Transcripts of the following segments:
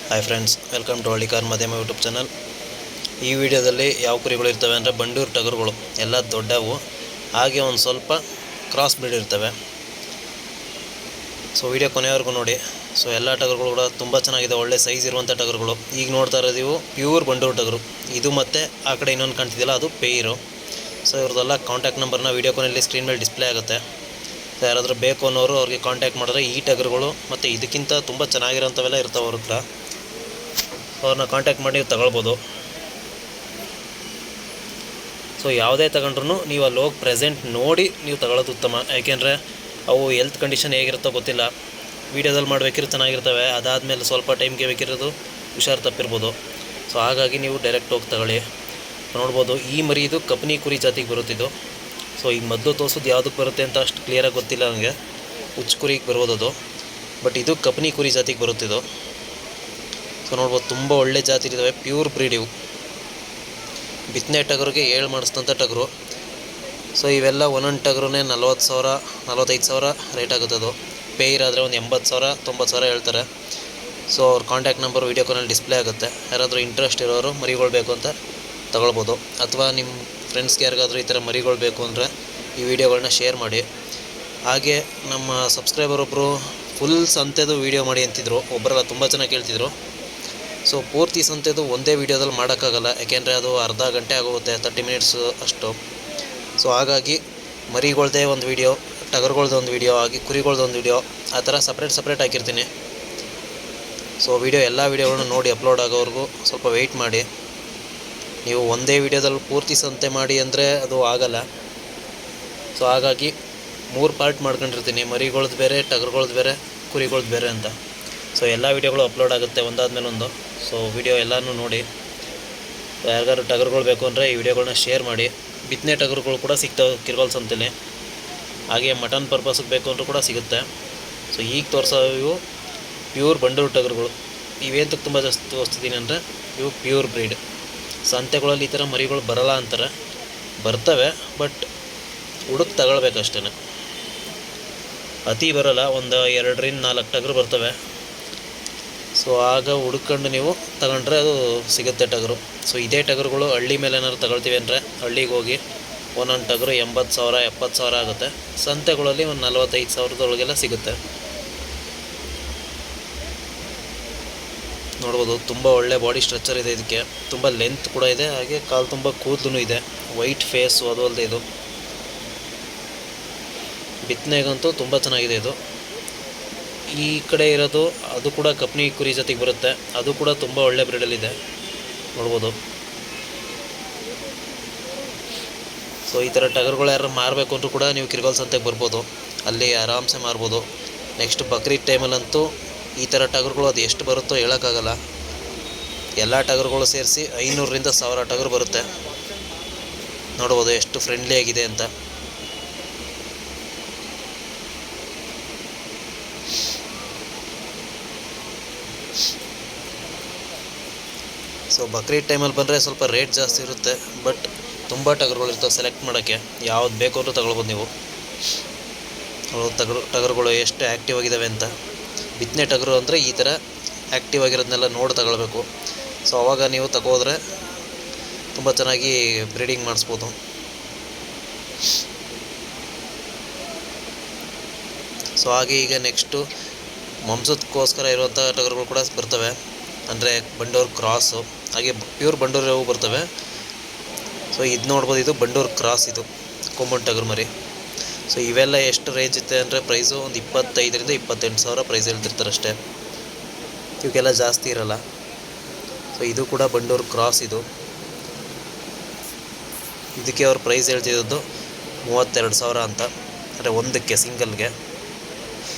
Hi friends, welcome to Hallikar Madhyama YouTube channel. ಈ ವಿಡಿಯೋದಲ್ಲಿ ಯಾವ ಕುರಿಗಳು ಇರ್ತವೆ ಅಂದರೆ ಬಂಡೂರು ಟಗರುಗಳು ಎಲ್ಲ ದೊಡ್ಡವು, ಹಾಗೆ ಒಂದು ಸ್ವಲ್ಪ ಕ್ರಾಸ್ ಬ್ರೀಡ್ ಇರ್ತವೆ. ಸೊ ವಿಡಿಯೋ ಕೊನೆಯವರೆಗೂ ನೋಡಿ. ಸೊ ಎಲ್ಲ ಟಗರುಗಳು ಕೂಡ ತುಂಬ ಚೆನ್ನಾಗಿದೆ, ಒಳ್ಳೆ ಸೈಜ್ ಇರುವಂಥ ಟಗರುಗಳು. ಈಗ ನೋಡ್ತಾ ಇರೋದು ಇವು ಪ್ಯೂರ್ ಬಂಡೂರು ಟಗರು. ಇದು ಮತ್ತು ಆ ಕಡೆ ಇನ್ನೊಂದು ಕಾಣ್ತಿದ್ದಿಲ್ಲ, ಅದು ಪೇರು. ಸೊ ಇವ್ರದ್ದೆಲ್ಲ ಕಾಂಟ್ಯಾಕ್ಟ್ ನಂಬರ್ನ ವಿಡಿಯೋ ಕೊನೆಯಲ್ಲಿ ಸ್ಕ್ರೀನ್ ಮೇಲೆ ಡಿಸ್ಪ್ಲೇ ಆಗುತ್ತೆ. ಸೊ ಯಾರಾದರೂ ಬೇಕು ಅನ್ನೋರು ಅವ್ರಿಗೆ ಕಾಂಟ್ಯಾಕ್ಟ್ ಮಾಡಿದ್ರೆ ಈ ಟಗರುಗಳು ಮತ್ತು ಇದಕ್ಕಿಂತ ತುಂಬ ಚೆನ್ನಾಗಿರೋಂಥವೆಲ್ಲ ಇರ್ತಾವೆ ಅವ್ರ ಹತ್ರ. ಅವ್ರನ್ನ ಕಾಂಟ್ಯಾಕ್ಟ್ ಮಾಡಿ ನೀವು ತಗೊಳ್ಬೋದು. ಸೊ ಯಾವುದೇ ತಗೊಂಡ್ರೂ ನೀವು ಅಲ್ಲಿ ಹೋಗಿ ಪ್ರೆಸೆಂಟ್ ನೋಡಿ ನೀವು ತಗೊಳ್ಳೋದು ಉತ್ತಮ. ಯಾಕೆಂದರೆ ಅವು ಹೆಲ್ತ್ ಕಂಡೀಷನ್ ಹೇಗಿರುತ್ತೋ ಗೊತ್ತಿಲ್ಲ. ವೀಡಿಯೋದಲ್ಲಿ ಮಾಡಬೇಕಿರೋ ಚೆನ್ನಾಗಿರ್ತವೆ, ಅದಾದಮೇಲೆ ಸ್ವಲ್ಪ ಟೈಮ್ಗೆ ಬೇಕಿರೋದು ಹುಷಾರು ತಪ್ಪಿರ್ಬೋದು. ಸೊ ಹಾಗಾಗಿ ನೀವು ಡೈರೆಕ್ಟ್ ಹೋಗಿ ತಗೊಳ್ಳಿ. ನೋಡ್ಬೋದು ಈ ಮರಿ ಇದು ಕಪ್ನಿ ಕುರಿ ಜಾತಿಗೆ ಬರುತ್ತಿದ್ದು. ಸೊ ಈಗ ಮೊದಲು ತೋರಿಸೋದು ಯಾವುದಕ್ಕೆ ಬರುತ್ತೆ ಅಂತ ಅಷ್ಟು ಕ್ಲಿಯರಾಗಿ ಗೊತ್ತಿಲ್ಲ ನನಗೆ. ಹುಚ್ಚು ಕುರಿಗೆ ಬರ್ಬೋದದು, ಬಟ್ ಇದು ಕಪ್ನಿ ಕುರಿ ಜಾತಿಗೆ ಬರುತ್ತಿದ್ದು. ಸೊ ನೋಡ್ಬೋದು ತುಂಬ ಒಳ್ಳೆ ಜಾತಿ ಇದ್ದಾವೆ, ಪ್ಯೂರ್ ಬ್ರೀಡ್ ಇವು. ಬಿತ್ತನೆ ಟಗರಿಗೆ 7 ಮಾಡಿಸಿದಂಥ ಟಗರು. ಸೊ ಇವೆಲ್ಲ ಒಂದೊಂದು ಟಗರುನೇ 40,000 45,000 ರೇಟ್ ಆಗುತ್ತದು. ಪೇಯ್ರಾದರೆ ಒಂದು 80,000 90,000 ಹೇಳ್ತಾರೆ. ಸೊ ಅವ್ರ ಕಾಂಟ್ಯಾಕ್ಟ್ ನಂಬರ್ ವೀಡಿಯೋ ಕಾಲಲ್ಲಿ ಡಿಸ್ಪ್ಲೇ ಆಗುತ್ತೆ. ಯಾರಾದರೂ ಇಂಟ್ರೆಸ್ಟ್ ಇರೋರು ಮರಿಗಳು ಬೇಕು ಅಂತ ತಗೊಳ್ಬೋದು. ಅಥವಾ ನಿಮ್ಮ ಫ್ರೆಂಡ್ಸ್ಗೆ ಯಾರಿಗಾದರೂ ಈ ಥರ ಮರಿಗಳು ಬೇಕು ಅಂದರೆ ಈ ವಿಡಿಯೋಗಳನ್ನ ಶೇರ್ ಮಾಡಿ. ಹಾಗೆ ನಮ್ಮ ಸಬ್ಸ್ಕ್ರೈಬರ್ ಒಬ್ಬರು ಫುಲ್ ಸಂತೆದು ವೀಡಿಯೋ ಮಾಡಿ ಅಂತಿದ್ರು, ಒಬ್ಬರೆಲ್ಲ ತುಂಬ ಚೆನ್ನಾಗಿ ಕೇಳ್ತಿದ್ರು. ಸೊ ಪೂರ್ತಿ ಸಂತೆದು ಒಂದೇ ವೀಡಿಯೋದಲ್ಲಿ ಮಾಡೋಕ್ಕಾಗಲ್ಲ, ಯಾಕೆಂದರೆ ಅದು ಅರ್ಧ ಗಂಟೆ ಆಗೋಗುತ್ತೆ, 30 ಮಿನಿಟ್ಸು ಅಷ್ಟು. ಸೊ ಹಾಗಾಗಿ ಮರಿಗಳ್ದೇ ಒಂದು ವೀಡಿಯೋ, ಟಗರುಗಳ್ದು ಒಂದು ವೀಡಿಯೋ, ಹಾಗೆ ಕುರಿಗಳ್ದು ಒಂದು ವೀಡಿಯೋ, ಆ ಥರ ಸಪ್ರೇಟ್ ಹಾಕಿರ್ತೀನಿ. ಸೊ ಎಲ್ಲ ವೀಡಿಯೋಗಳನ್ನ ನೋಡಿ ಅಪ್ಲೋಡ್ ಆಗೋವರೆಗೂ ಸ್ವಲ್ಪ ವೆಯ್ಟ್ ಮಾಡಿ. ನೀವು ಒಂದೇ ವೀಡಿಯೋದಲ್ಲಿ ಪೂರ್ತಿ ಸಂತೆ ಮಾಡಿ ಅಂದರೆ ಅದು ಆಗಲ್ಲ. ಸೊ ಹಾಗಾಗಿ 3 ಪಾರ್ಟ್ ಮಾಡ್ಕೊಂಡಿರ್ತೀನಿ, ಮರಿಗಳ್ದು ಬೇರೆ, ಟಗರುಗಳ್ದು ಬೇರೆ, ಕುರಿಗಳ್ದು ಬೇರೆ ಅಂತ. ಸೊ ಎಲ್ಲ ವೀಡಿಯೋಗಳು ಅಪ್ಲೋಡ್ ಆಗುತ್ತೆ ಒಂದಾದ್ಮೇಲೆ ಒಂದು. ಸೊ ವಿಡಿಯೋ ಎಲ್ಲನೂ ನೋಡಿ. ಯಾರಿಗಾದ್ರು ಟಗರುಗಳು ಬೇಕು ಅಂದರೆ ಈ ವಿಡಿಯೋಗಳನ್ನ ಶೇರ್ ಮಾಡಿ. ಬಿತ್ತನೆ ಟಗರುಗಳು ಕೂಡ ಸಿಗ್ತವೆ ಕಿರ್ಗೋಲ್ ಸಂತೆಲಿ. ಹಾಗೆ ಮಟನ್ ಪರ್ಪಸ್ಗೆ ಬೇಕು ಅಂದರೂ ಕೂಡ ಸಿಗುತ್ತೆ. ಸೊ ಈಗ ತೋರಿಸೋ ಇವು ಪ್ಯೂರ್ ಬಂಡೂರು ಟಗರುಗಳು. ಇವೇಂತಕ್ಕೆ ತುಂಬ ಜಾಸ್ತಿ ತೋರಿಸ್ತಿದ್ದೀನಿ ಅಂದರೆ ಇವು ಪ್ಯೂರ್ ಬ್ರೀಡ್. ಸಂತೆಗಳಲ್ಲಿ ಈ ಥರ ಮರಿಗಳು ಬರಲ್ಲ ಅಂತಾರೆ, ಬರ್ತವೆ, ಬಟ್ ಹುಡುಕ್ ತಗೊಳ್ಬೇಕಷ್ಟೇ. ಅತಿ ಬರೋಲ್ಲ, ಒಂದು 2ರಿಂದ 4 ಟಗರು ಬರ್ತವೆ. ಸೊ ಆಗ ಹುಡ್ಕೊಂಡು ನೀವು ತಗೊಂಡ್ರೆ ಅದು ಸಿಗುತ್ತೆ ಟಗರು. ಸೊ ಇದೇ ಟಗರುಗಳು ಹಳ್ಳಿ ಮೇಲೆ ಏನಾದ್ರು ತಗೊಳ್ತೀವಿ ಅಂದರೆ ಹಳ್ಳಿಗೆ ಹೋಗಿ ಒಂದೊಂದು ಟಗರು 80,000 70,000 ಆಗುತ್ತೆ. ಸಂತೆಗಳಲ್ಲಿ ಒಂದು 45,000 ಸಿಗುತ್ತೆ. ನೋಡ್ಬೋದು ತುಂಬ ಒಳ್ಳೆ ಬಾಡಿ ಸ್ಟ್ರಕ್ಚರ್ ಇದೆ ಇದಕ್ಕೆ, ತುಂಬ ಲೆಂತ್ ಕೂಡ ಇದೆ, ಹಾಗೆ ಕಾಲು ತುಂಬ ಕೂದಲು ಇದೆ. ವೈಟ್ ಫೇಸು, ಅದು ಅಲ್ಲದೆ ಇದು ಬಿತ್ತನೆಗಂತೂ ತುಂಬ ಚೆನ್ನಾಗಿದೆ ಇದು. ಈ ಕಡೆ ಇರೋದು ಅದು ಕೂಡ ಕಪ್ನಿ ಕುರಿ ಜೊತೆಗೆ ಬರುತ್ತೆ, ಅದು ಕೂಡ ತುಂಬ ಒಳ್ಳೆ ಬ್ರೀಡಲ್ಲಿದೆ, ನೋಡ್ಬೋದು. ಸೊ ಈ ಥರ ಟಗರುಗಳು ಯಾರು ಮಾರಬೇಕು ಅಂದರೂ ಕೂಡ ನೀವು ಕಿರ್ಗೋಲ್ ಸಂತೆಗೆ ಬರ್ಬೋದು, ಅಲ್ಲಿ ಆರಾಮ್ಸೆ ಮಾರ್ಬೋದು. ನೆಕ್ಸ್ಟ್ ಬಕ್ರೀದ್ ಟೈಮಲ್ಲಂತೂ ಈ ಥರ ಟಗರುಗಳು ಅದು ಎಷ್ಟು ಬರುತ್ತೋ ಹೇಳೋಕ್ಕಾಗಲ್ಲ. ಎಲ್ಲ ಟಗರುಗಳು ಸೇರಿಸಿ 500ರಿಂದ 1000 ಟಗರು ಬರುತ್ತೆ. ನೋಡ್ಬೋದು ಎಷ್ಟು ಫ್ರೆಂಡ್ಲಿ ಆಗಿದೆ ಅಂತ. ಸೊ ಬಕ್ರೀದ್ ಟೈಮಲ್ಲಿ ಬಂದರೆ ಸ್ವಲ್ಪ ರೇಟ್ ಜಾಸ್ತಿ ಇರುತ್ತೆ, ಬಟ್ ತುಂಬ ಟಗರುಗಳು ಇರ್ತವೆ ಸೆಲೆಕ್ಟ್ ಮಾಡೋಕ್ಕೆ. ಯಾವ್ದು ಬೇಕು ಅಂದರೂ ತಗೊಳ್ಬೋದು ನೀವು. ಟಗರುಗಳು ಎಷ್ಟು ಆ್ಯಕ್ಟಿವ್ ಆಗಿದ್ದಾವೆ ಅಂತ. ಬಿತ್ತನೆ ಟಗರು ಅಂದರೆ ಈ ಥರ ಆ್ಯಕ್ಟಿವ್ ಆಗಿರೋದನ್ನೆಲ್ಲ ನೋಡಿ ತಗೊಳ್ಬೇಕು. ಸೊ ಆವಾಗ ನೀವು ತಗೋದ್ರೆ ತುಂಬ ಚೆನ್ನಾಗಿ ಬ್ರೀಡಿಂಗ್ ಮಾಡಿಸ್ಬೋದು. ಸೊ ಹಾಗೆ ಈಗ ನೆಕ್ಸ್ಟು ಮಾಂಸಕ್ಕೋಸ್ಕರ ಇರುವಂಥ ಟಗರುಗಳು ಕೂಡ ಬರ್ತವೆ, ಅಂದರೆ ಬಂಡೂರು ಕ್ರಾಸು, ಹಾಗೆ ಪ್ಯೂರ್ ಬಂಡೂರು ಬರ್ತವೆ. ಸೊ ಇದು ನೋಡ್ಬೋದು, ಇದು ಬಂಡೂರು ಕ್ರಾಸ್, ಇದು ಕೊಂಬನ್ ಟಗರು ಮರಿ. ಸೊ ಇವೆಲ್ಲ ಎಷ್ಟು ರೇಂಜ್ ಇತ್ತೆ ಅಂದರೆ ಪ್ರೈಸು ಒಂದು 25,000ರಿಂದ 28,000 ಪ್ರೈಸ್ ಹೇಳ್ತಿರ್ತಾರೆ ಅಷ್ಟೇ, ಇವಕ್ಕೆಲ್ಲ ಜಾಸ್ತಿ ಇರಲ್ಲ. ಸೊ ಇದು ಕೂಡ ಬಂಡೂರು ಕ್ರಾಸ್. ಇದಕ್ಕೆ ಅವ್ರ ಪ್ರೈಸ್ ಹೇಳ್ತಿದ್ದು 32,000 ಅಂತ, ಅಂದರೆ ಒಂದಕ್ಕೆ ಸಿಂಗಲ್ಗೆ.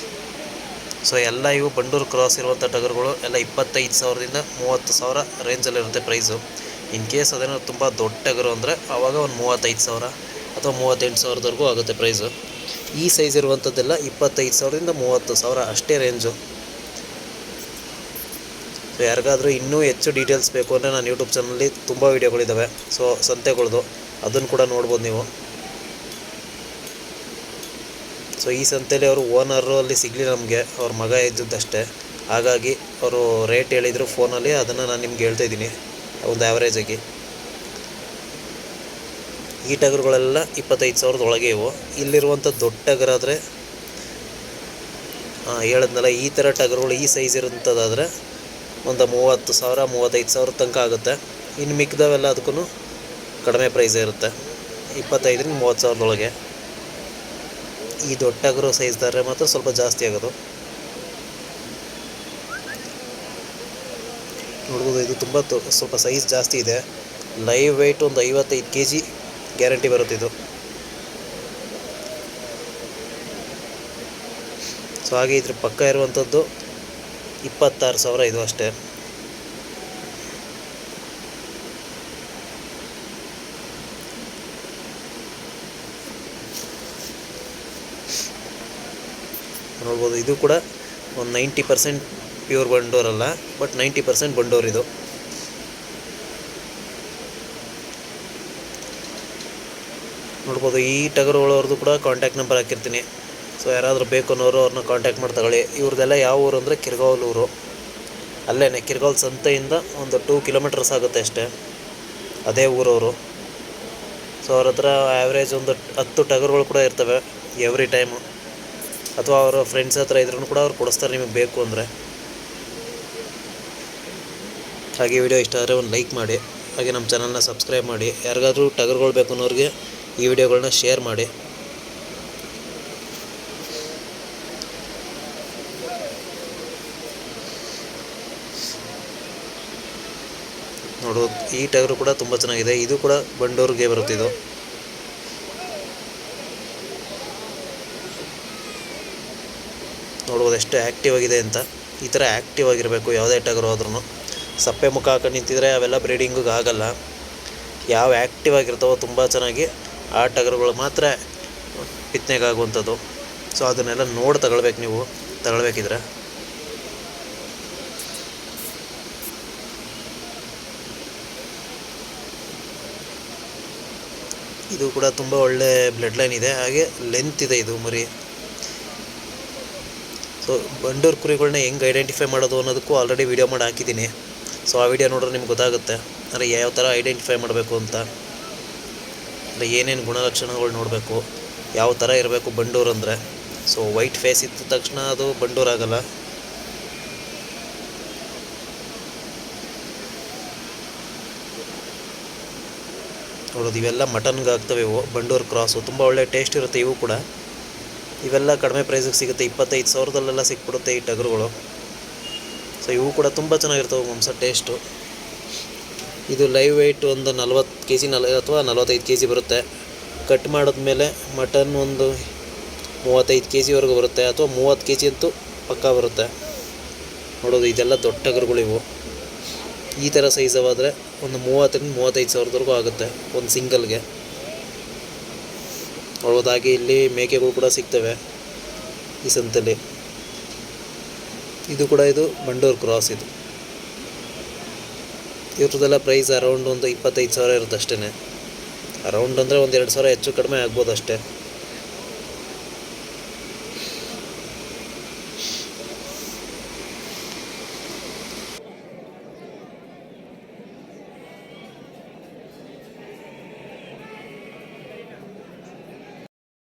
ಸೊ ಎಲ್ಲ ಇವು ಬಂಡೂರು ಕ್ರಾಸ್ ಇರುವಂಥ ಟಗರುಗಳು ಎಲ್ಲ 25,000ದಿಂದ 30,000 ರೇಂಜಲ್ಲಿರುತ್ತೆ ಪ್ರೈಸು. ಇನ್ ಕೇಸ್ ಅದೇನೋ ತುಂಬ ದೊಡ್ಡ ಟಗರು ಅಂದರೆ ಆವಾಗ ಒಂದು 35,000 ಅಥವಾ 38,000ವರೆಗೂ ಆಗುತ್ತೆ ಪ್ರೈಸು. ಈ ಸೈಜ್ ಇರುವಂಥದ್ದೆಲ್ಲ 25,000ರಿಂದ 30,000 ಅಷ್ಟೇ ರೇಂಜು. ಸೊ ಯಾರಿಗಾದರೂ ಇನ್ನೂ ಹೆಚ್ಚು ಡೀಟೇಲ್ಸ್ ಬೇಕು ಅಂದರೆ ನಾನು ಯೂಟ್ಯೂಬ್ ಚಾನಲ್ಲಿ ತುಂಬ ವೀಡಿಯೋಗಳಿದ್ದಾವೆ. ಸೊ ಸಂತೆಗಳದು ಅದನ್ನು ಕೂಡ ನೋಡ್ಬೋದು ನೀವು. ಸೊ ಈ ಸಂತೆಯಲ್ಲಿ ಅವರು ಓನರು ಅಲ್ಲಿ ಸಿಗಲಿ ನಮಗೆ, ಅವ್ರ ಮಗ ಇದ್ದದ್ದಷ್ಟೇ. ಹಾಗಾಗಿ ಅವರು ರೇಟ್ ಹೇಳಿದರು ಫೋನಲ್ಲಿ, ಅದನ್ನು ನಾನು ನಿಮ್ಗೆ ಹೇಳ್ತಾ ಇದ್ದೀನಿ ಒಂದು ಆ್ಯಾವ್ರೇಜಾಗಿ. ಈ ಟಗರುಗಳೆಲ್ಲ 25,000 ಒಳಗೆ ಇವು. ಇಲ್ಲಿರುವಂಥ ದೊಡ್ಡ ಟಗರಾದರೆ ಹೇಳಿದ್ನಲ್ಲ, ಈ ಥರ ಟಗರುಗಳು ಈ ಸೈಜ್ ಇರೋಂಥದ್ದಾದರೆ ಒಂದು 30,000 35,000 ತನಕ ಆಗುತ್ತೆ. ಇನ್ನು ಮಿಕ್ಕಿದವೆಲ್ಲ ಅದಕ್ಕೂ ಕಡಿಮೆ ಪ್ರೈಸ್ ಇರುತ್ತೆ, 25,000 ರಿಂದ 30,000 ಒಳಗೆ. ಈ ದೊಡ್ಡ ಟಗರು ಸೈಜ್ದಾರೆ ಮಾತ್ರ ಸ್ವಲ್ಪ ಜಾಸ್ತಿ ಆಗೋದು. ನೋಡ್ಬೋದು, ಇದು ತುಂಬ ಸ್ವಲ್ಪ ಸೈಜ್ ಜಾಸ್ತಿ ಇದೆ. ಲೈವ್ ವೆಯ್ಟ್ ಒಂದು 55 kg ಗ್ಯಾರಂಟಿ ಬರುತ್ತೆ ಇದು. ಸೊ ಹಾಗೆ ಇದ್ರ ಪಕ್ಕ ಇರುವಂಥದ್ದು 26,000 ಇದು ಅಷ್ಟೇ. ನೋಡ್ಬೋದು, ಇದು ಕೂಡ ಒಂದು 90% ಪ್ಯೂರ್ ಬಂಡೋರ್ ಅಲ್ಲ, ಬಟ್ 90% ಬಂಡೋರ್ ಇದು. ನೋಡ್ಬೋದು, ಈ ಟಗರುಗಳವ್ರದ್ದು ಕೂಡ ಕಾಂಟ್ಯಾಕ್ಟ್ ನಂಬರ್ ಹಾಕಿರ್ತೀನಿ. ಸೊ ಯಾರಾದರೂ ಬೇಕು ಅನ್ನೋರು ಅವ್ರನ್ನ ಕಾಂಟ್ಯಾಕ್ಟ್ ಮಾಡಿ ತಗೊಳ್ಳಿ. ಇವ್ರದ್ದೆಲ್ಲ ಯಾವ ಊರು ಅಂದರೆ ಕಿರ್ಗಾವಲ್ ಊರು, ಅಲ್ಲೇ ಕಿರ್ಗಾವಲ್ ಸಂತೆಯಿಂದ ಒಂದು 2 ಕಿಲೋಮೀಟರ್ಸ್ ಆಗುತ್ತೆ ಅಷ್ಟೇ, ಅದೇ ಊರವರು. ಸೊ ಅವ್ರ ಹತ್ರ ಆ್ಯಾವ್ರೇಜ್ ಒಂದು 10 ಟಗರುಗಳು ಕೂಡ ಇರ್ತವೆ ಎವ್ರಿ ಟೈಮು. ಅಥವಾ ಅವರ ಫ್ರೆಂಡ್ಸ್ ಹತ್ರ ಇದ್ರೂ ಕೂಡ ಅವ್ರು ಕೊಡಿಸ್ತಾರೆ ನಿಮಗೆ ಬೇಕು ಅಂದರೆ. ಹಾಗೆ ವಿಡಿಯೋ ಇಷ್ಟ ಆದರೆ ಒಂದು ಲೈಕ್ ಮಾಡಿ, ಹಾಗೆ ನಮ್ಮ ಚಾನಲ್ನ ಸಬ್ಸ್ಕ್ರೈಬ್ ಮಾಡಿ. ಯಾರಿಗಾದ್ರೂ ಟಗರುಗಳು ಬೇಕು ಅನ್ನೋರಿಗೆ ಈ ವಿಡಿಯೋಗಳನ್ನ ಶೇರ್ ಮಾಡಿ. ನೋಡೋದು, ಈ ಟಗರು ಕೂಡ ತುಂಬ ಚೆನ್ನಾಗಿದೆ. ಇದು ಕೂಡ ಬಂಡೂರಿಗೆ ಬರುತ್ತೆ. ಇದು ನೋಡ್ಬೋದು ಎಷ್ಟು ಆ್ಯಕ್ಟಿವ್ ಆಗಿದೆ ಅಂತ. ಈ ಥರ ಆ್ಯಕ್ಟಿವ್ ಆಗಿರಬೇಕು ಯಾವುದೇ ಟಗರು ಆದ್ರೂ. ಸಪ್ಪೆ ಮುಖ ಹಾಕೊಂಡು ನಿಂತಿದ್ರೆ ಅವೆಲ್ಲ ಬ್ರೀಡಿಂಗಿಗೆ ಆಗಲ್ಲ. ಯಾವ ಆ್ಯಕ್ಟಿವ್ ಆಗಿರ್ತಾವೋ ತುಂಬ ಚೆನ್ನಾಗಿ ಆ ಟಗರುಗಳು ಮಾತ್ರ ಬಿತ್ತನೆಗಾಗುವಂಥದ್ದು. ಸೊ ಅದನ್ನೆಲ್ಲ ನೋಡಿ ತಗೊಳ್ಬೇಕು ನೀವು ತಗೊಳ್ಬೇಕಿದ್ರೆ. ಇದು ಕೂಡ ತುಂಬ ಒಳ್ಳೆ ಬ್ಲಡ್ ಲೈನ್ ಇದೆ, ಹಾಗೆ ಲೆಂತ್ ಇದೆ ಇದು ಮರಿ. ಸೊ ಬಂಡೂರು ಕುರಿಗಳನ್ನ ಹೆಂಗೆ ಐಡೆಂಟಿಫೈ ಮಾಡೋದು ಅನ್ನೋದಕ್ಕೂ ಆಲ್ರೆಡಿ ವೀಡಿಯೋ ಮಾಡಿ ಹಾಕಿದ್ದೀನಿ. ಸೊ ಆ ವಿಡಿಯೋ ನೋಡಿದ್ರೆ ನಿಮ್ಗೆ ಗೊತ್ತಾಗುತ್ತೆ ಅಂದರೆ ಯಾವ ಥರ ಐಡೆಂಟಿಫೈ ಮಾಡಬೇಕು ಅಂತ, ಅಂದರೆ ಏನೇನು ಗುಣಲಕ್ಷಣಗಳು ನೋಡಬೇಕು, ಯಾವ ಥರ ಇರಬೇಕು ಬಂಡೂರು ಅಂದರೆ. ಸೊ ವೈಟ್ ಫೇಸ್ ಇದ್ದ ತಕ್ಷಣ ಅದು ಬಂಡೂರು ಆಗಲ್ಲ. ನೋಡೋದು, ಇವೆಲ್ಲ ಮಟನ್ಗೆ ಆಗ್ತವೆ ಇವು ಬಂಡೂರು ಕ್ರಾಸು. ತುಂಬ ಒಳ್ಳೆ ಟೇಸ್ಟ್ ಇರುತ್ತೆ ಇವು ಕೂಡ. ಇವೆಲ್ಲ ಕಡಿಮೆ ಪ್ರೈಸಿಗೆ ಸಿಗುತ್ತೆ, 25,000ದಲ್ಲೆಲ್ಲ ಸಿಕ್ಬಿಡುತ್ತೆ ಈ ಟಗರುಗಳು. ಸೊ ಇವು ಕೂಡ ತುಂಬ ಚೆನ್ನಾಗಿರ್ತವೆ ಮಾಂಸ ಟೇಸ್ಟು. ಇದು ಲೈವ್ ವೆಯ್ಟ್ ಒಂದು 40 kg ಅಥವಾ 45 kg ಬರುತ್ತೆ. ಕಟ್ ಮಾಡಿದ್ಮೇಲೆ ಮಟನ್ ಒಂದು 35 kgವರೆಗೂ ಬರುತ್ತೆ, ಅಥವಾ 30 kg ಅಂತೂ ಪಕ್ಕಾ ಬರುತ್ತೆ. ನೋಡೋದು, ಇದೆಲ್ಲ ದೊಡ್ಡ ಟಗರುಗಳು ಇವು. ಈ ಥರ ಸೈಜವಾದರೆ ಒಂದು 30 ರಿಂದ 35,000ವರೆಗೂ ಆಗುತ್ತೆ ಒಂದು ಸಿಂಗಲ್ಗೆ. ನೋಡ್ಬೋದು, ಹಾಗೆ ಇಲ್ಲಿ ಮೇಕೆಗಳು ಕೂಡ ಸಿಗ್ತವೆ ಈ ಸಂತೆಯಲ್ಲಿ. ಇದು ಕೂಡ ಇದು ಬಂಡೂರು ಕ್ರಾಸ್. ಇದು ಇವ್ರದ್ದೆಲ್ಲ ಪ್ರೈಸ್ ಅರೌಂಡ್ ಒಂದು 25,000 ಇರುತ್ತೆ ಅಷ್ಟೇ. ಅರೌಂಡ್ ಅಂದರೆ ಒಂದು 2,000 ಹೆಚ್ಚು ಕಡಿಮೆ ಆಗ್ಬೋದು ಅಷ್ಟೇ.